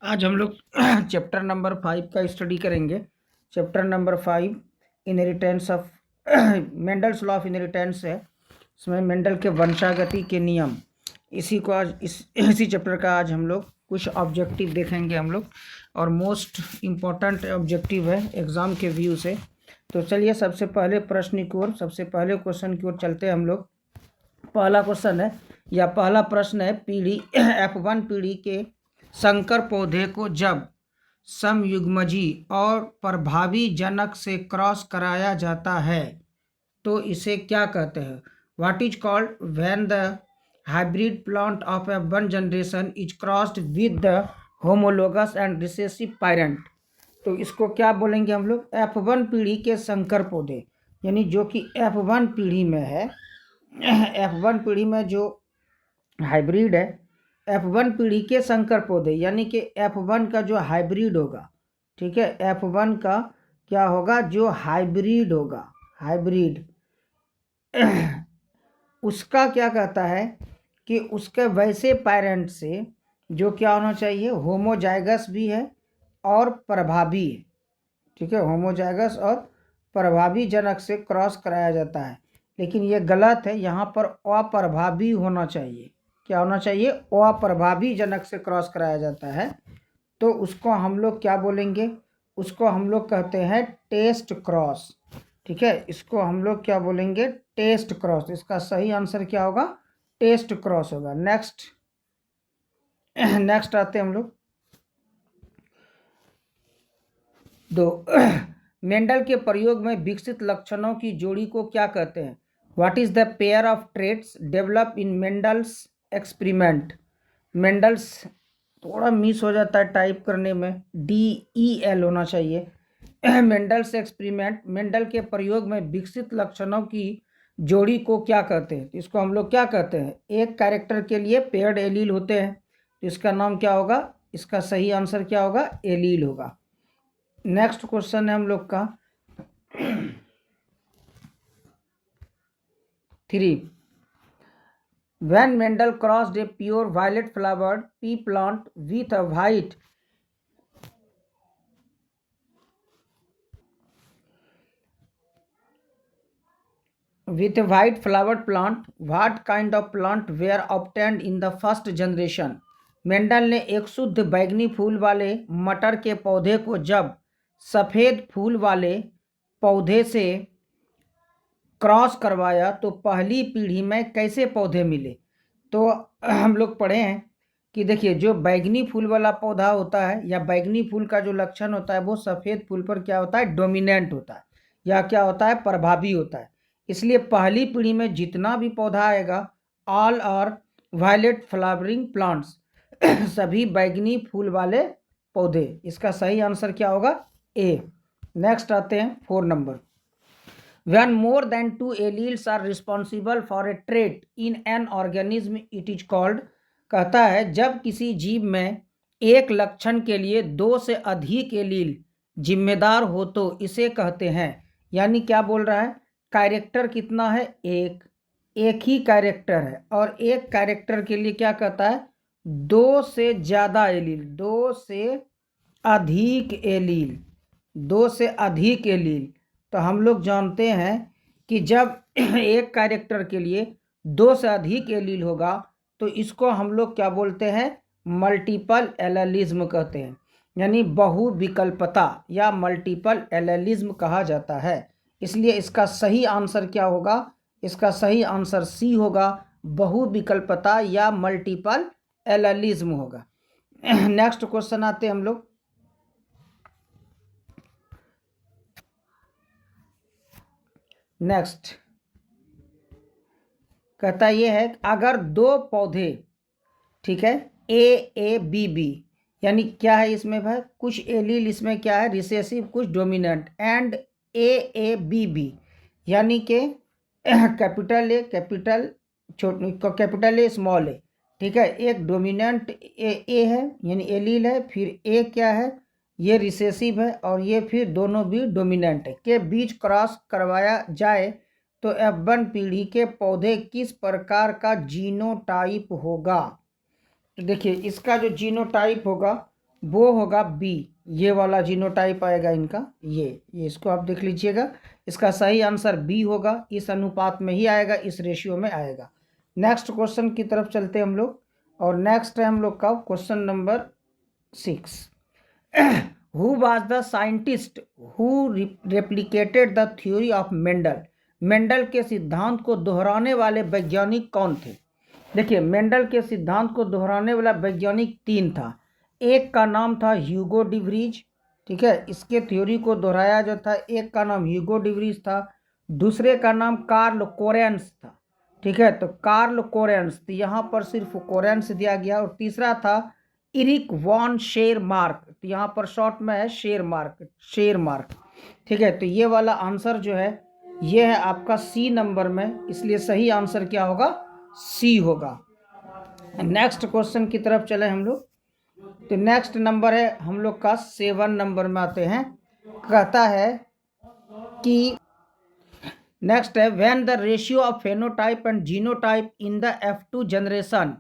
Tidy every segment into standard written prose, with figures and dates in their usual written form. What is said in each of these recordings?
आज हम लोग चैप्टर नंबर 5 का स्टडी करेंगे। Chapter number 5 inheritance of Mendel's law of inheritance है। इसमें मेंडल के वंशागति के नियम, इसी को आज इसी चैप्टर का आज हम लोग कुछ ऑब्जेक्टिव देखेंगे हम लोग, और मोस्ट इम्पोर्टेंट ऑब्जेक्टिव है एग्ज़ाम के व्यू से। तो चलिए सबसे पहले प्रश्न की ओर, सबसे पहले क्वेश्चन की ओर चलते हैं हम लोग। पहला क्वेश्चन है या पहला प्रश्न है, पीढ़ी F1 पीढ़ी के संकर पौधे को जब समयुग्मजी और प्रभावी जनक से क्रॉस कराया जाता है तो इसे क्या कहते हैं? What is called when the hybrid plant of F1 generation is crossed with the homologous and recessive parent. तो इसको क्या बोलेंगे हम लोग? F1 पीढ़ी के संकर पौधे, यानी जो कि F1 पीढ़ी में है, F1 पीढ़ी में जो हाइब्रिड है, F1 पीढ़ी के संकर पौधे, यानी कि F1 का जो हाइब्रिड होगा, ठीक है, F1 का क्या होगा? जो हाइब्रिड होगा, हाइब्रिड उसका क्या कहता है कि उसके वैसे पेरेंट से जो क्या होना चाहिए? होमोजाइगस भी है और प्रभावी है, ठीक है, होमोजाइगस और प्रभावी जनक से क्रॉस कराया जाता है। लेकिन ये गलत है, यहाँ पर अप्रभावी होना चाहिए। क्या होना चाहिए? अप्रभावी जनक से क्रॉस कराया जाता है। तो उसको हम लोग क्या बोलेंगे? उसको हम लोग कहते हैं टेस्ट क्रॉस, ठीक है, इसको हम लोग क्या बोलेंगे? Test cross. इसका सही आंसर क्या होगा? टेस्ट क्रॉस होगा। नेक्स्ट आते हैं हम लोग दो मेंडल के प्रयोग में विकसित लक्षणों की जोड़ी को क्या कहते हैं? What is the pair of traits develop in Mendel's experiment? Mendel's थोड़ा मिस हो जाता है टाइप करने में, DEL होना चाहिए। मेंडल्स एक्सपेरिमेंट, मेंडल के प्रयोग में विकसित लक्षणों की जोड़ी को क्या कहते हैं? इसको हम लोग क्या कहते हैं? एक कैरेक्टर के लिए पेयर्ड एलील होते हैं, तो इसका नाम क्या होगा? इसका सही आंसर क्या होगा? एलील होगा। नेक्स्ट क्वेश्चन है हम लोग का 3। When Mendel crossed a pure violet flowered pea plant with a white flowered plant, what kind of plant were obtained in the first generation? Mendel ने एक शुद्ध बैंगनी फूल वाले मटर के पौधे को जब सफ़ेद फूल वाले पौधे से क्रॉस करवाया तो पहली पीढ़ी में कैसे पौधे मिले? तो हम लोग पढ़े हैं कि देखिए, जो बैंगनी फूल वाला पौधा होता है या बैंगनी फूल का जो लक्षण होता है वो सफ़ेद फूल पर क्या होता है? डोमिनेंट होता है, या क्या होता है? प्रभावी होता है। इसलिए पहली पीढ़ी में जितना भी पौधा आएगा, all are violet flowering plants, सभी बैंगनी फूल वाले पौधे। इसका सही आंसर क्या होगा? ए। नेक्स्ट आते हैं 4 number. When more than 2 alleles are responsible for a trait in an organism, it is called, कहता है जब किसी जीव में एक लक्षण के लिए 2 से अधिक एलील जिम्मेदार हो तो इसे कहते हैं। यानी क्या बोल रहा है? कैरेक्टर कितना है? एक ही कैरेक्टर है, और एक कैरेक्टर के लिए क्या कहता है? 2 से ज़्यादा एलील, 2 से अधिक एलील, 2 से अधिक एलील। तो हम लोग जानते हैं कि जब एक कैरेक्टर के लिए 2 से अधिक एलील होगा तो इसको हम लोग क्या बोलते हैं? मल्टीपल एलेलिज्म कहते हैं, यानी बहुविकल्पता या मल्टीपल एलेलिज्म कहा जाता है। इसलिए इसका सही आंसर क्या होगा? इसका सही आंसर सी होगा, बहुविकल्पता या मल्टीपल एलेलिज्म होगा। नेक्स्ट क्वेश्चन आते हैं हम लोग। नेक्स्ट कहता ये है, अगर 2 पौधे, ठीक है, AABB, यानी क्या है इसमें भाई? कुछ एलील इसमें क्या है? रिसेसिव, कुछ डोमिनेंट, एंड AABB, यानी कि capital A, capital A, small a, ठीक है, एक डोमिनेंट ए है यानी एलील है, फिर ए क्या है? ये रिसेसिव है, और ये फिर दोनों भी डोमिनेंट है, के बीच क्रॉस करवाया जाए तो F1 पीढ़ी के पौधे किस प्रकार का जीनोटाइप होगा? तो देखिए, इसका जो जीनोटाइप होगा वो होगा बी, ये वाला जीनोटाइप आएगा इनका, ये इसको आप देख लीजिएगा। इसका सही आंसर बी होगा, इस अनुपात में ही आएगा, इस रेशियो में आएगा। नेक्स्ट क्वेश्चन की तरफ चलते हम लोग, और नेक्स्ट है हम लोग का question number 6। Who was the scientist who replicated the theory of Mendel? Mendel के सिद्धांत को दोहराने वाले वैज्ञानिक कौन थे? देखिए, मेंडल के सिद्धांत को दोहराने वाला वैज्ञानिक 3 था। एक का नाम था ह्यूगो डिवरीज, ठीक है, इसके थ्योरी को दोहराया जो था, एक का नाम ह्यूगो डिवरीज था, दूसरे का नाम कार्ल कोरेंस था, ठीक है, तो कार्ल कोरेंस, तो यहाँ पर सिर्फ कोरेंस दिया गया। और तीसरा था इरिक वॉन शेरमार्क, तो यहाँ पर शॉर्ट में है शेरमार्क, ठीक है। तो ये वाला आंसर जो है ये है आपका सी नंबर में, इसलिए सही आंसर क्या होगा? सी होगा। नेक्स्ट क्वेश्चन की तरफ चले हम लोग, तो नेक्स्ट नंबर है हम लोग का 7 नंबर में आते हैं। कहता है कि नेक्स्ट है when the ratio of phenotype and genotype in the F2 generation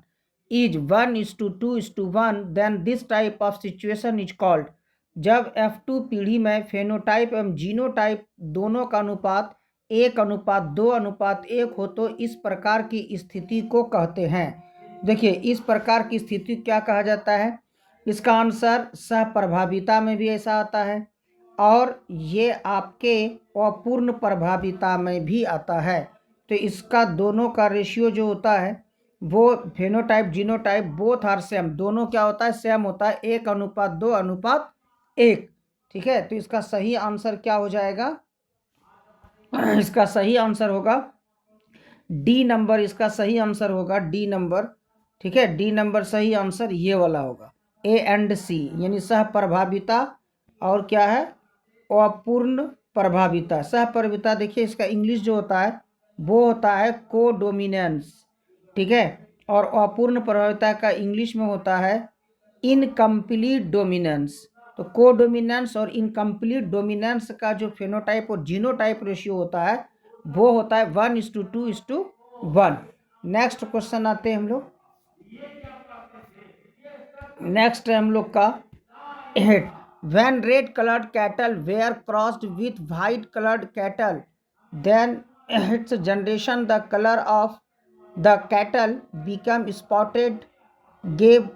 is 1:2:1 then this type of situation is called. जब F2 पीढ़ी में फेनोटाइप एवं जीनोटाइप दोनों का अनुपात 1:2:1 हो तो इस प्रकार की स्थिति को कहते हैं। देखिए, इस प्रकार की स्थिति क्या कहा जाता है? इसका आंसर सहप्रभाविता में भी ऐसा आता है, और ये आपके अपूर्ण प्रभाविता में भी आता है। तो इसका दोनों का रेशियो जो होता है वो phenotype genotype both are same, दोनों क्या होता है? सेम होता है, 1:2:1, ठीक है। तो इसका सही आंसर क्या हो जाएगा? इसका सही आंसर होगा डी नंबर, इसका सही आंसर होगा डी नंबर, ठीक है। डी नंबर सही आंसर ये वाला होगा, ए एंड सी, यानी सहप्रभाविता और क्या है? अपूर्ण प्रभाविता। सहप्रभाविता देखिए इसका इंग्लिश जो होता है वो होता है कोडोमिनेंस, ठीक है, और अपूर्ण प्रभाविता का इंग्लिश में होता है इनकम्प्लीट डोमिनेंस। तो कोडोमिनेंस और इनकम्प्लीट डोमिनेंस का जो फेनोटाइप और जीनोटाइप रेशियो होता है वो होता है 1:2:1। नेक्स्ट क्वेश्चन आते हैं हम लोग, नेक्स्ट है हम लोग का 8। When red colored cattle were crossed with white colored cattle, then its generation the color of the cattle become spotted, gave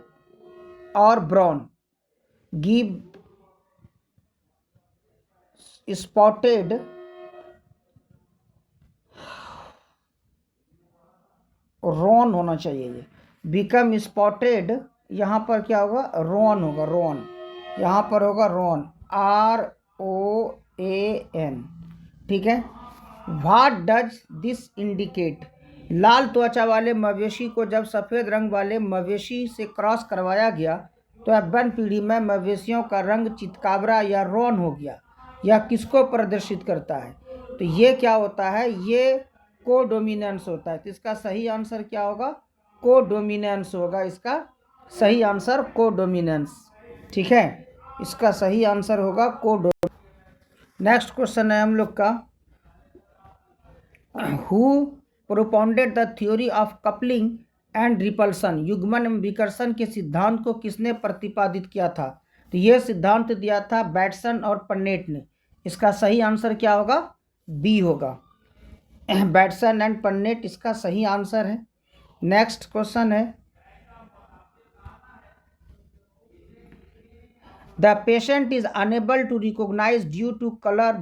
or brown. Give spotted रोन होना चाहिए, ये बिकम स्पॉटेड, यहाँ पर क्या होगा? रोन होगा, रोन, यहाँ पर होगा रोन, ROAN, ठीक है। What does this indicate? लाल त्वचा वाले मवेशी को जब सफ़ेद रंग वाले मवेशी से क्रॉस करवाया गया तो F1 पीढ़ी में मवेशियों का रंग चितकाबरा या रोन हो गया। यह किसको प्रदर्शित करता है? तो ये क्या होता है? ये कोडोमिनेंस होता है। तो इसका सही आंसर क्या होगा? कोडोमिनेंस होगा, इसका सही आंसर कोडोमिनेंस, ठीक है, इसका सही आंसर होगा कोडो। नेक्स्ट क्वेश्चन है हम लोग का, who propounded the theory of coupling and repulsion? युग्मन एवं विकर्षण के सिद्धांत को किसने प्रतिपादित किया था? तो यह सिद्धांत दिया था बैटसन और पन्नेट ने। इसका सही आंसर क्या होगा? बी होगा, बैटसन एंड पन्नेट इसका सही आंसर है। नेक्स्ट क्वेश्चन है, the patient is unable to recognise due to colour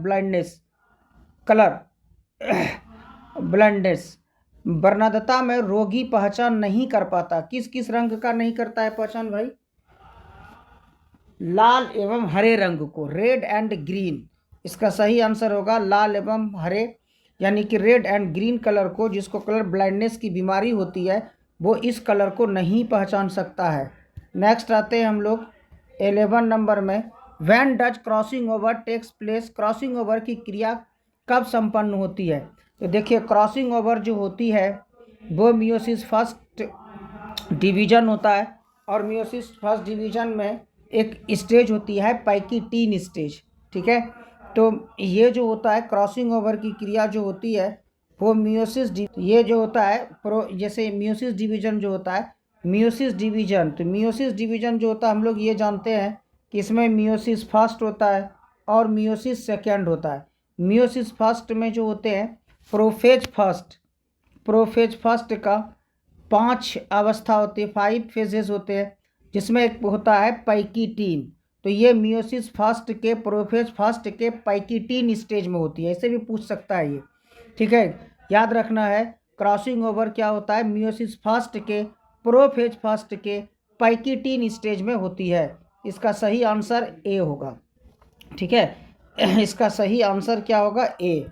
blindness. वर्णदता में रोगी पहचान नहीं कर पाता। किस किस रंग का नहीं करता है पहचान भाई? लाल एवं हरे रंग को, रेड एंड ग्रीन। इसका सही आंसर होगा लाल एवं हरे, यानी कि रेड एंड ग्रीन कलर को, जिसको कलर ब्लाइंडनेस की बीमारी होती है वो इस कलर को नहीं पहचान सकता है। नेक्स्ट आते हैं हम लोग 11 नंबर में, when does crossing over takes place? Crossing over की क्रिया कब संपन्न होती है? तो देखिए, क्रॉसिंग ओवर जो होती है वो मियोसिस फर्स्ट डिवीज़न होता है, और मियोसिस फर्स्ट डिवीज़न में एक स्टेज होती है पैकिटीन स्टेज, ठीक है। तो ये जो होता है क्रॉसिंग ओवर की क्रिया जो होती है वो मियोसिस, ये जो होता है जैसे मियोसिस डिवीज़न जो होता है मियोसिस डिवीजन, तो मियोसिस डिवीजन जो होता है हम लोग ये जानते हैं कि इसमें मियोसिस फर्स्ट होता है और मियोसिस सेकेंड होता है। मियोसिस फर्स्ट में जो होते हैं प्रोफेज फर्स्ट का 5 अवस्था होती है, 5 फेजेस होते हैं, जिसमें एक होता है पैकिटीन। तो ये मियोसिस फर्स्ट के प्रोफेज फर्स्ट के पैकिटीन स्टेज में होती है, ऐसे भी पूछ सकता है ये, ठीक है। याद रखना है क्रॉसिंग ओवर क्या होता है, मियोसिस फर्स्ट के प्रोफेज फर्स्ट के पैकिटीन स्टेज में होती है। इसका सही आंसर ए होगा, ठीक है। इसका सही आंसर क्या होगा, ए।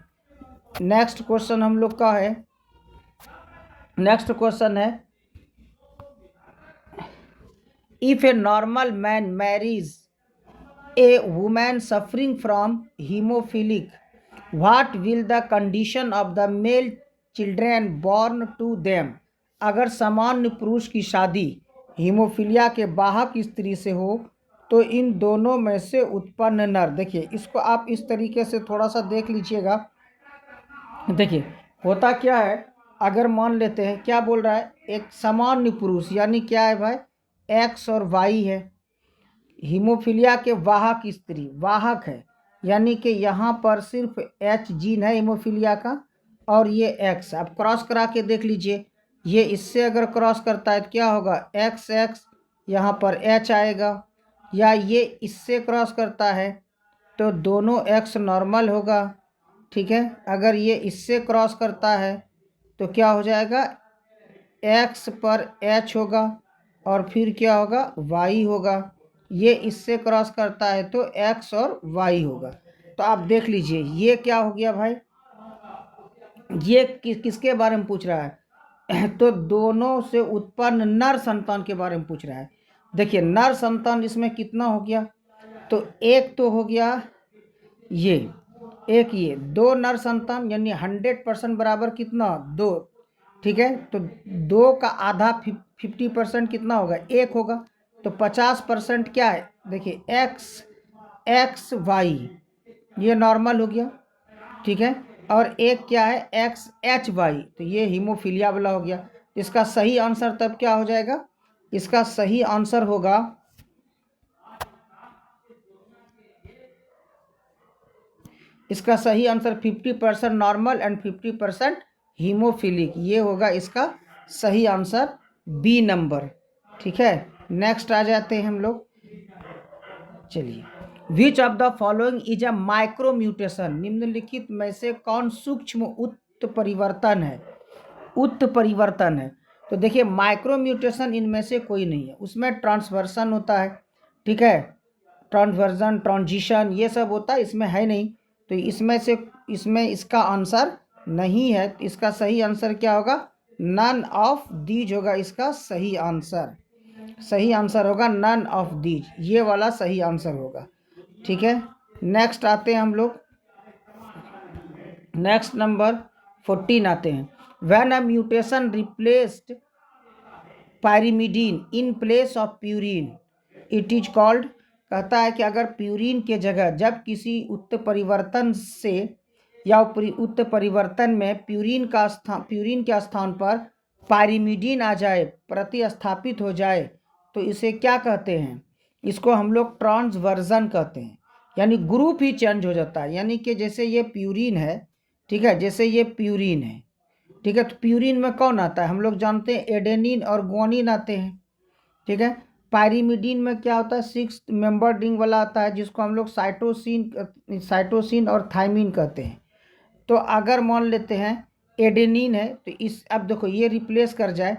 नेक्स्ट क्वेश्चन हम लोग का है, नेक्स्ट क्वेश्चन है if a normal man marries a woman suffering from hemophilic what will the condition of the male children born to them. अगर सामान्य पुरुष की शादी हीमोफीलिया के वाहक स्त्री से हो तो इन दोनों में से उत्पन्न नर, देखिए इसको आप इस तरीके से थोड़ा सा देख लीजिएगा। देखिए होता क्या है, अगर मान लेते हैं क्या बोल रहा है, एक सामान्य पुरुष यानी क्या है भाई, एक्स और वाई है, हीमोफीलिया के वाहक स्त्री, वाहक है यानी कि यहाँ पर सिर्फ एच जीन है हीमोफीलिया का और ये एक्स। आप क्रॉस करा के देख लीजिए, ये इससे अगर क्रॉस करता है तो क्या होगा, एक्स एक्स, यहाँ पर एच आएगा, या ये इससे क्रॉस करता है तो दोनों एक्स नॉर्मल होगा, ठीक है। अगर ये इससे क्रॉस करता है तो क्या हो जाएगा, एक्स पर एच होगा और फिर क्या होगा, वाई होगा। ये इससे क्रॉस करता है तो एक्स और वाई होगा। तो आप देख लीजिए ये क्या हो गया भाई, ये किसके बारे में पूछ रहा है तो दोनों से उत्पन्न नर संतान के बारे में पूछ रहा है। देखिए नर संतान इसमें कितना हो गया, तो एक तो हो गया ये, एक ये, 2 नर संतान यानी 100% बराबर कितना, 2, ठीक है। तो 2 का आधा 50% कितना होगा, 1 होगा। तो 50% क्या है, देखिए एक्स वाई ये नॉर्मल हो गया, ठीक है। और एक क्या है, एक्स एच वाई, तो ये हीमोफीलिया वाला हो गया। इसका सही आंसर तब क्या हो जाएगा, इसका सही आंसर होगा इसका सही आंसर 50% नॉर्मल एंड 50% हीमोफिलिक, ये होगा इसका सही आंसर बी नंबर, ठीक है। नेक्स्ट आ जाते हैं हम लोग, चलिए which of the following is a micro mutation, निम्नलिखित में से कौन सूक्ष्म उत्परिवर्तन है, उत्परिवर्तन है। तो देखिए माइक्रो म्यूटेशन इनमें से कोई नहीं है, उसमें ट्रांसवर्सन होता है, ठीक है, ट्रांसवर्जन ट्रांजिशन ये सब होता है, इसमें है नहीं। तो इसमें इसका आंसर नहीं है, तो इसका सही आंसर क्या होगा, नन ऑफ दीज होगा इसका सही आंसर। सही आंसर होगा नन ऑफ दीज, ये वाला सही आंसर होगा, ठीक है। नेक्स्ट आते हैं हम लोग, नेक्स्ट नंबर 14 आते हैं। When a mutation replaced pyrimidine in place of purine it is called, कहता है कि अगर प्यूरिन के जगह जब किसी उत्परिवर्तन से या उत्परिवर्तन में प्यूरिन के स्थान पर पायरिमिडीन आ जाए, प्रतिस्थापित हो जाए, तो इसे क्या कहते हैं, इसको हम लोग ट्रांसवर्जन कहते हैं, यानी ग्रुप ही चेंज हो जाता है। यानी कि जैसे ये प्यूरिन है, ठीक है, जैसे ये प्यूरिन है, ठीक है, तो प्यूरिन में कौन आता है, हम लोग जानते हैं एडेनिन और ग्वानिन आते हैं, ठीक है। पायरिमिडीन में क्या होता है, 6 मेंबर रिंग वाला आता है जिसको हम लोग साइटोसिन और थाइमिन कहते हैं। तो अगर मान लेते हैं एडेनिन है तो इस, अब देखो ये रिप्लेस कर जाए,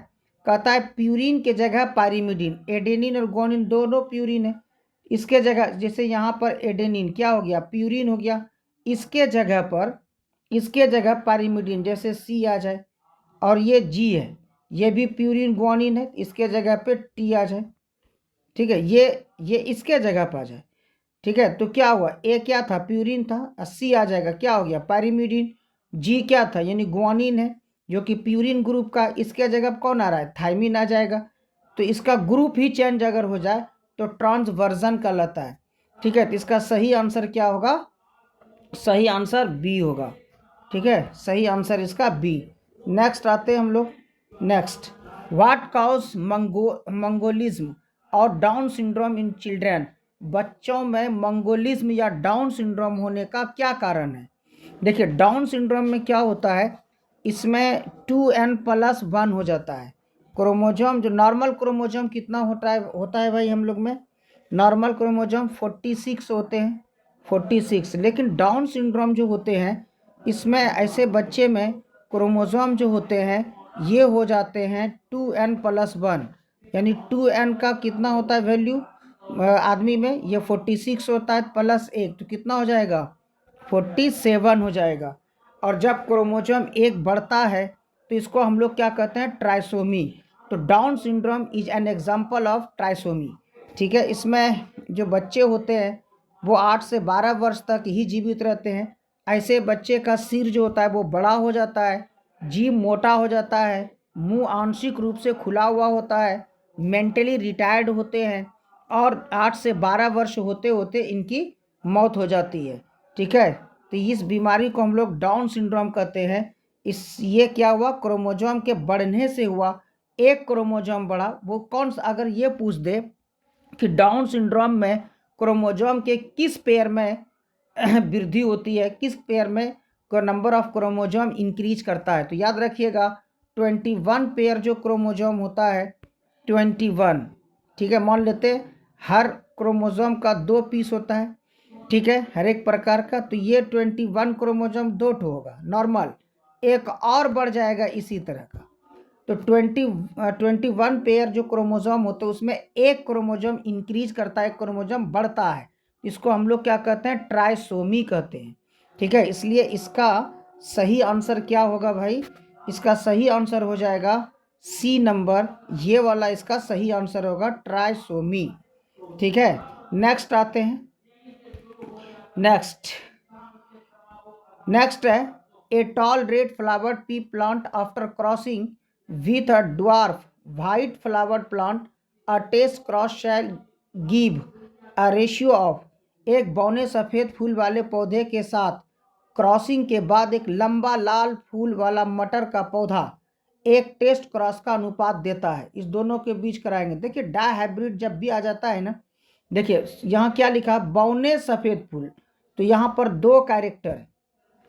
कहता है प्यूरिन के जगह पायरिमिडीन, एडेनिन और ग्वानिन दोनों प्यूरिन है, इसके जगह जैसे यहाँ पर एडेनिन क्या हो गया, प्यूरिन हो गया, इसके जगह पायरिमिडीन जैसे सी आ जाए, और ये जी है, ये भी प्यूरिन ग्वानिन है, इसके जगह पे टी आ जाए, ठीक है, ये इसके जगह पर आ जाए, ठीक है। तो क्या हुआ, ए क्या था, प्यूरिन था, सी आ जाएगा, क्या हो गया, पायरिमिडीन। जी क्या था, यानी ग्वानिन है जो कि प्यूरिन ग्रुप का, इसके जगह कौन आ रहा है, थाइमिन आ जाएगा। तो इसका ग्रुप ही चेंज अगर हो जाए तो ट्रांसवर्जन कहलाता है, ठीक है। तो इसका सही आंसर क्या होगा, सही आंसर बी होगा, ठीक है, सही आंसर इसका बी। नेक्स्ट आते हैं हम लोग, नेक्स्ट व्हाट काउज मंगोलिज्म और डाउन सिंड्रोम इन चिल्ड्रन, बच्चों में मंगोलिज्म या डाउन सिंड्रोम होने का क्या कारण है। देखिए डाउन सिंड्रोम में क्या होता है, इसमें 2n+1 हो जाता है क्रोमोजोम। जो नॉर्मल क्रोमोजोम कितना होता है भाई हम लोग में, नॉर्मल क्रोमोजोम 46 होते हैं, 46। लेकिन डाउन सिंड्रोम जो होते हैं इसमें ऐसे बच्चे में क्रोमोजोम जो होते हैं ये हो जाते हैं 2n+1, यानी 2n का कितना होता है वैल्यू आदमी में, ये 46 होता है +1 तो कितना हो जाएगा 47 हो जाएगा। और जब क्रोमोजोम एक बढ़ता है तो इसको हम लोग क्या कहते हैं, ट्राइसोमी। तो down syndrome is an example of trisomy. ठीक है, इसमें जो बच्चे होते हैं वो 8 से 12 वर्ष तक ही जीवित रहते हैं। ऐसे बच्चे का सिर जो होता है वो बड़ा हो जाता है, जीभ मोटा हो जाता है, मुंह आंशिक रूप से खुला हुआ होता है, मेंटली रिटायर्ड होते हैं और 8 से 12 वर्ष होते होते इनकी मौत हो जाती है। ठीक है, तो इस बीमारी को हम लोग डाउन सिंड्रोम कहते हैं। ये क्या हुआ, क्रोमोजोम के बढ़ने से हुआ, एक क्रोमोजोम बढ़ा। वो कौन सा, अगर ये पूछ दे कि डाउन सिंड्रोम में क्रोमोजोम के किस पेयर में वृद्धि होती है, किस पेयर में नंबर ऑफ क्रोमोजोम इंक्रीज करता है, तो याद रखिएगा 21 पेयर जो क्रोमोजोम होता है 21। ठीक है, मान लेते हर क्रोमोजोम का 2 पीस होता है, ठीक है, हर एक प्रकार का। तो ये 21 क्रोमोजोम 2 ठो होगा नॉर्मल, एक और बढ़ जाएगा इसी तरह का। तो 21 पेयर जो क्रोमोजोम होते हैं उसमें एक क्रोमोजोम इंक्रीज करता है, एक क्रोमोजोम बढ़ता है, इसको हम लोग क्या कहते हैं, ट्राइसोमी कहते हैं। ठीक है, इसलिए इसका सही आंसर क्या होगा भाई, इसका सही आंसर हो जाएगा सी नंबर, ये वाला इसका सही आंसर होगा ट्राइसोमी। ठीक है, नेक्स्ट आते हैं। नेक्स्ट है a tall red flowered P plant after crossing with a dwarf white flowered plant, a test cross shall give a ratio of, एक बौने सफ़ेद फूल वाले पौधे के साथ क्रॉसिंग के बाद एक लंबा लाल फूल वाला मटर का पौधा एक टेस्ट क्रॉस का अनुपात देता है। इस दोनों के बीच कराएंगे। देखिए डायहाइब्रिड जब भी आ जाता है ना, देखिए यहाँ क्या लिखा है, बौने सफ़ेद फूल, तो यहाँ पर 2 कैरेक्टर,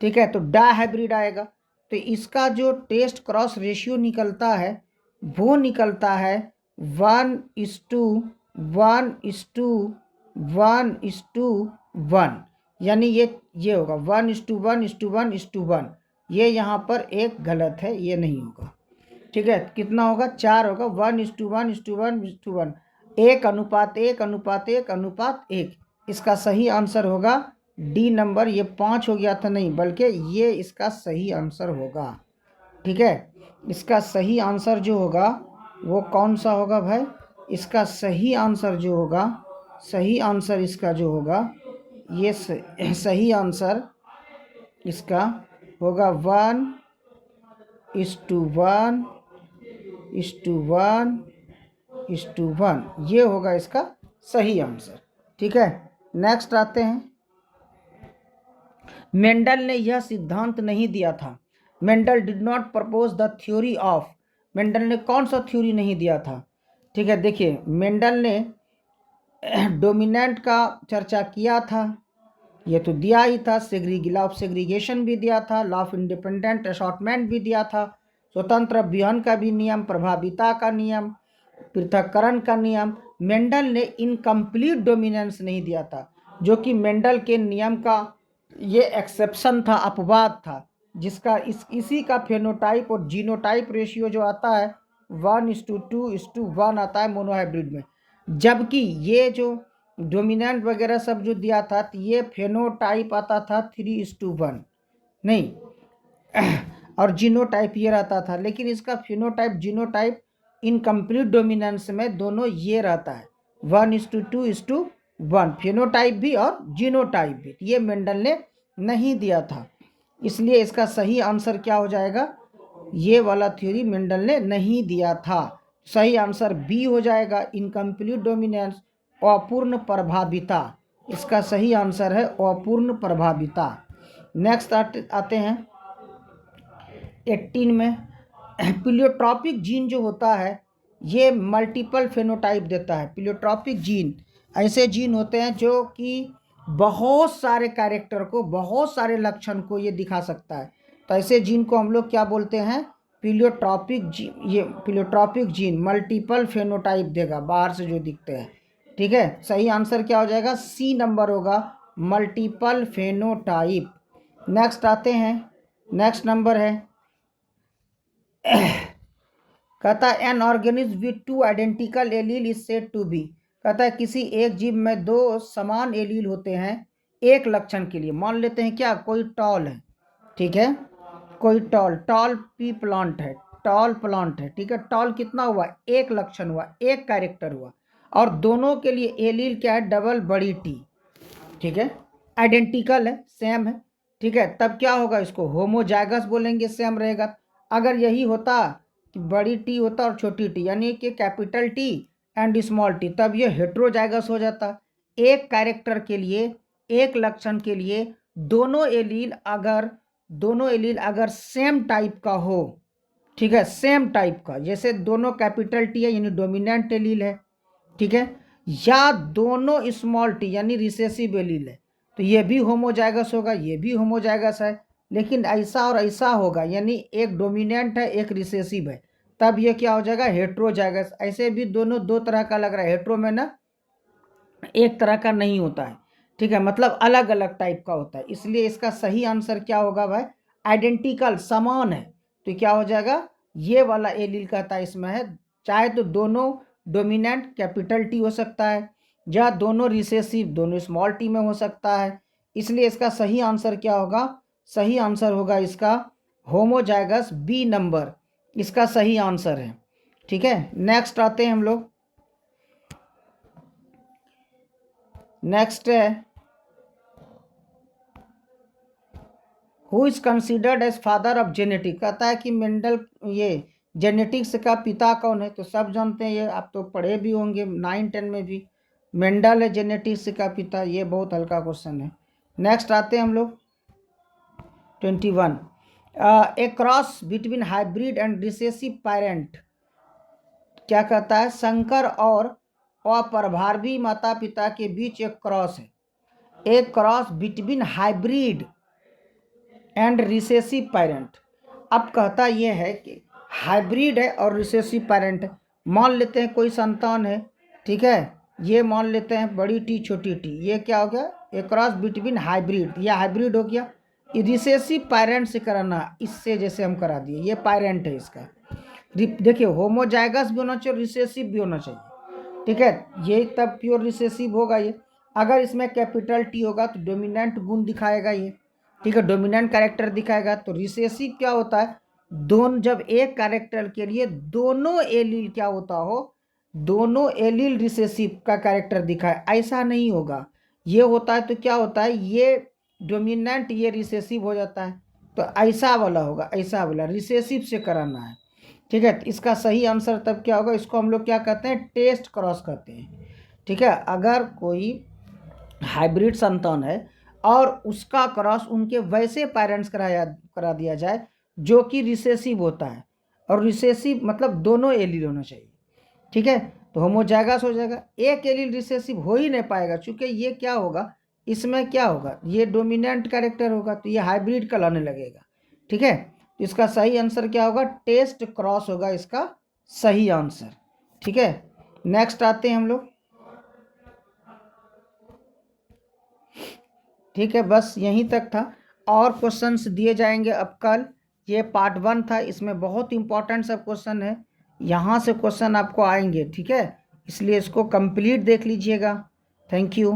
ठीक है, तो डायहाइब्रिड आएगा। तो इसका जो टेस्ट क्रॉस रेशियो निकलता है वो निकलता है 1:1:1:1, यानी ये होगा 1:1:1:1। ये यहाँ पर एक गलत है, ये नहीं होगा। ठीक है, कितना होगा, 4 होगा, 1:1:1:1, 1:1:1:1। इसका सही आंसर होगा डी नंबर। ये 5 हो गया था, नहीं बल्कि ये इसका सही आंसर होगा। ठीक है, इसका सही आंसर जो होगा वो कौन सा होगा भाई, इसका सही आंसर जो होगा, सही आंसर इसका जो होगा, ये सही आंसर इसका होगा 1:1:1:1, ये होगा इसका सही आंसर। ठीक है, नेक्स्ट आते हैं। मेंडल ने यह सिद्धांत नहीं दिया था, Mendel did not propose the theory of, Mendel ने कौन सा थ्योरी नहीं दिया था। ठीक है, देखिए मेंडल ने डोमिनेंट का चर्चा किया था, ये तो दिया ही था, लॉ ऑफ सेग्रीगेशन भी दिया था, लॉ ऑफ इंडिपेंडेंट असॉर्टमेंट भी दिया था, स्वतंत्र विहन का भी नियम, प्रभाविता का नियम, पृथक्करण का नियम। मेंडल ने इनकम्प्लीट डोमिनेंस नहीं दिया था, जो कि मेंडल के नियम का ये एक्सेप्शन था, अपवाद था, जिसका इसी का फेनोटाइप और जीनोटाइप रेशियो जो आता है 1:2:1 आता है मोनोहाइब्रिड में। जबकि ये जो डोमिनेंट वगैरह सब जो दिया था तो ये फेनोटाइप आता था 3:1, नहीं और जीनोटाइप ये रहता था। लेकिन इसका फेनोटाइप जीनोटाइप इनकम्प्लीट डोमिनेंस में दोनों ये रहता है 1:2:1, फेनोटाइप भी और जीनोटाइप भी, ये मेंडल ने नहीं दिया था। इसलिए इसका सही आंसर क्या हो जाएगा, ये वाला थ्योरी मेंडल ने नहीं दिया था। सही आंसर बी हो जाएगा, इनकम्प्लीट डोमिनेंस, अपूर्ण प्रभाविता। इसका सही आंसर है अपूर्ण प्रभाविता। नेक्स्ट आते हैं 18 में। प्लियोट्रॉपिक जीन जो होता है ये मल्टीपल फेनोटाइप देता है। प्लियोट्रॉपिक जीन ऐसे जीन होते हैं जो कि बहुत सारे कैरेक्टर को, बहुत सारे लक्षण को ये दिखा सकता है। तो ऐसे जीन को हम लोग क्या बोलते हैं? Pleiotropic gene. ये प्लियोट्रॉपिक जीन मल्टीपल फेनोटाइप देगा बाहर से जो दिखते हैं। ठीक है, सही आंसर क्या हो जाएगा? सी नंबर होगा, मल्टीपल फेनोटाइप। नेक्स्ट आते हैं, नेक्स्ट नंबर है कहता है an organism with two identical allele is said to be. कहता है किसी एक जीव में दो समान एलील होते हैं एक लक्षण के लिए। मान लेते हैं क्या, कोई टॉल है, ठीक है, कोई टॉल पी प्लांट है, टॉल प्लांट है, ठीक है। टॉल कितना हुआ? एक लक्षण हुआ, एक कैरेक्टर हुआ, और दोनों के लिए एलील क्या है? डबल बड़ी टी, ठीक है, आइडेंटिकल है, सेम है, ठीक है। तब क्या होगा? इसको होमोजाइगस बोलेंगे, सेम रहेगा। अगर यही होता कि बड़ी टी होता और छोटी टी, यानी कि capital T and small T, तब ये हेट्रोजाइगस हो जाता। एक कैरेक्टर के लिए, एक लक्षण के लिए दोनों एलील अगर सेम टाइप का हो, ठीक है, सेम टाइप का, जैसे दोनों कैपिटल टी है यानी डोमिनेंट एलील है, ठीक है, या दोनों स्मॉल टी यानी रिसेसिव एलील है, तो ये भी होमोजाइगस होगा, ये भी होमोजाइगस है। लेकिन ऐसा और ऐसा होगा, यानी एक डोमिनेंट है एक रिसेसिव है, तब ये क्या हो जाएगा? हेट्रोजाइगस। ऐसे भी दोनों दो तरह का लग रहा है, हेट्रो में ना एक तरह का नहीं होता है, ठीक है, मतलब अलग अलग टाइप का होता है। इसलिए इसका सही आंसर क्या होगा भाई? आइडेंटिकल, समान है, तो क्या हो जाएगा? ये वाला एलील कहता है इसमें है। चाहे तो दोनों डोमिनेंट कैपिटल टी हो सकता है, या दोनों रिसेसिव दोनों स्मॉल टी में हो सकता है। इसलिए इसका सही आंसर क्या होगा? सही आंसर होगा इसका होमोजाइगस, बी नंबर इसका सही आंसर है, ठीक है। नेक्स्ट आते हैं हम लोग, नेक्स्ट है who is considered as father of genetic. कहता है कि मेंडल ये जेनेटिक्स का पिता कौन है? तो सब जानते हैं, ये आप तो पढ़े भी होंगे 9-10 में भी, मेंडल है जेनेटिक्स का पिता। ये बहुत हल्का क्वेश्चन है। नेक्स्ट आते हैं हम लोग 21, a cross between hybrid and recessive parent. क्या कहता है? संकर और अप्रभावी माता पिता के बीच एक क्रॉस है, एक cross between hybrid and recessive parent. अब कहता ये है कि हाइब्रिड है और रिसेसिव पेरेंट है। मान लेते हैं कोई संतान है, ठीक है, ये मान लेते हैं बड़ी टी छोटी टी, ये क्या हो गया? एक क्रॉस बिटवीन हाइब्रिड, या हाइब्रिड हो गया। रिसेसिव पेरेंट से कराना, इससे जैसे हम करा दिए, ये पेरेंट है इसका। देखिए होमोजाइगस भी होना चाहिए, रिसेसिव भी होना चाहिए, ठीक है, ये तब प्योर रिसेसिव होगा। ये अगर इसमें कैपिटल टी होगा तो डोमिनेंट गुण दिखाएगा ये, ठीक है, डोमिनेंट कैरेक्टर दिखाएगा। तो रिसेसिव क्या होता है? दोनों, जब एक कैरेक्टर के लिए दोनों एलील क्या होता हो, दोनों एलील रिसेसिव का कैरेक्टर दिखाए, ऐसा नहीं होगा। ये होता है तो क्या होता है? ये डोमिनेंट ये रिसेसिव हो जाता है, तो ऐसा वाला होगा, ऐसा वाला रिसेसिव से कराना है, ठीक है। तो इसका सही आंसर तब क्या होगा? इसको हम लोग क्या कहते हैं? टेस्ट क्रॉस कहते हैं, ठीक है। अगर कोई हाइब्रिड संतान है और उसका क्रॉस उनके वैसे पेरेंट्स करा दिया जाए जो कि रिसेसिव होता है, और रिसेसिव मतलब दोनों एलील होना चाहिए, ठीक है, तो होमोजाइगस हो जाएगा। एक एलील रिसेसिव हो ही नहीं पाएगा, चूँकि ये क्या होगा, इसमें क्या होगा? ये डोमिनेंट कैरेक्टर होगा, तो ये हाइब्रिड कहलाने लगेगा, ठीक है। तो इसका सही आंसर क्या होगा? टेस्ट क्रॉस होगा इसका सही आंसर, ठीक है। नेक्स्ट आते हैं हम लोग, ठीक है, बस यहीं तक था, और क्वेश्चंस दिए जाएंगे अब कल। ये पार्ट 1 था, इसमें बहुत इंपॉर्टेंट सब क्वेश्चन है, यहाँ से क्वेश्चन आपको आएंगे, ठीक है, इसलिए इसको कंप्लीट देख लीजिएगा। Thank you.